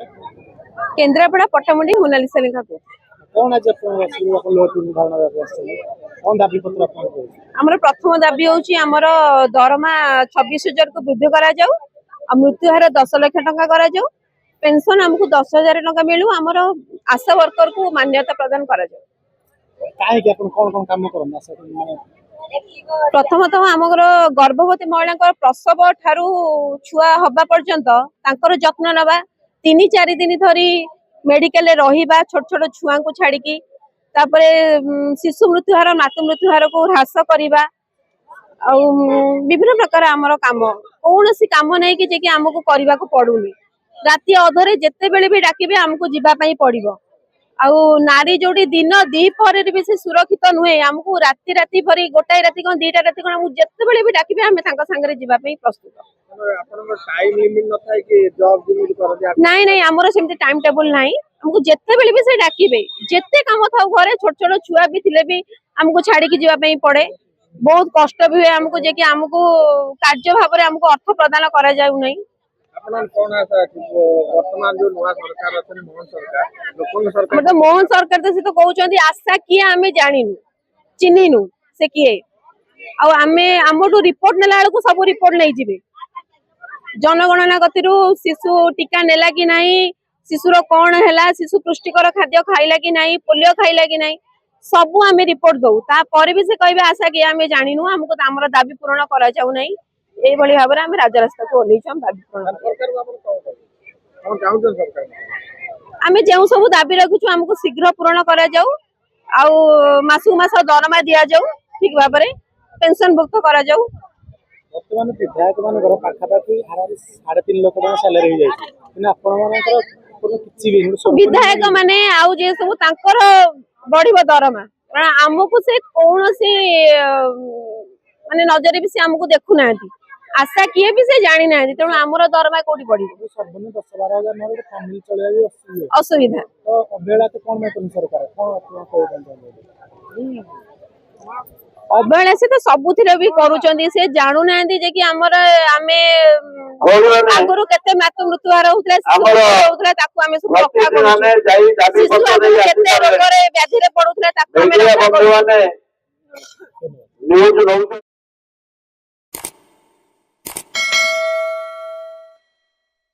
Kendrapara पट्टामुंडी Mona Lisa लेखा को कौन आज कौन दाबी पत्र आमर प्रथम दाबी होची आमर दरमा 26,000 को वृद्धि करा जाऊ आ मृत्यु हार 10 लाख टंका करा जाऊ पेंशन हमको 10,000 टंका मिलू आमर आशा वर्कर को मान्यता प्रदान करा जाऊ काहे कि अपन कौन कौन काम करन आशा माने प्रथमतः आमर गर्भवती महिला प्रसव ठारू छुआ हवा पर्यंत तांकर जत्न नबा 3-4 दिन धरी मेडिकल रहिबा छोट छोट छुआ को छाड़ी तापरे शिशु मृत्यु हार मातृ मृत्यु हार को ह्रास करवा विभिन्न प्रकार आमर काम कौन सी काम नहीं कि जे आमको करने को पड़ूनी राति अधरे जिते बेले भी डाकिबे हमको जीवाई पड़ो आउ नारी जोड़ी दिन दीपर भी से सुरक्षित नुहे आमको राति राति भरी गोटाए राति कौन 2टा राति कौन आमको जिते बेले भी डाकिबे आम सांगे जीवाई प्रस्तुत नहीं नहीं आमर सेमती टाइम टेबल नहीं हमको जिते बेले भी से डाकिबे जिते काम था घरे छोट छोट छुआ भी थिले भी हमको छाड़ी जीवाई पड़े बहुत कष्ट भी हुए हमको जे कि हमको कार्य भाव में हमको अर्थ प्रदान करा जाउ नहीं मोहन सरकार तो से तो कहउछंती आशा किए आमे जानिनु चिन्हिनु से किए आमे हमटू रिपोर्ट नेला को सब रिपोर्ट नहीं जिबे जनगणना गतिरु शिशु टीका नेला कि नहीं शिशुर कौन है शिशु पुष्टिकर खाद्य खाइला कि नहीं पोलियो खाइला कि नहीं सब आम रिपोर्ट दऊ तापर भी से कहे आशा कि आम जानिनु हमको आमर दाबी पूरण करा जाऊ नहीं यही भाव में आम राजरास्ता को ओल्लैछु हम दाबी पूरण आम जो सब दाबी रखुछु हमको शीघ्र पूरण करा जाऊ आउ मासु मास दरमा दिया जाऊ ठीक भाव में पेंशन भुक्त करा जाऊ वर्तमान विधायक मान पाखापाखि 3.5 लाख टका सैलरी हो जाए विधायक माने आउ जे सब तांकर बढ़िबो दरमा कारण आमको से कौन सी माने नजर भी से हमको देखु ना आशा किए भी से जानी ना तेणु आमर दरमा कोठी बढ़िबो सर्वनिम्न 10-12 हजार नरे फैमिली चले जाई असुविधा तो अबेला तो कोन में सरकार कोन कहउछन अवहेला से तो सबुथिरे भी करूचंदी से जानु नांदी जे कि हमर आमे आगरो केते मातृ मृत्यु हार होतले होतले ताकू आमे सब रक्षा करू केते रोगरे व्याधि रे पडुतले ताकू आमे रक्षा करू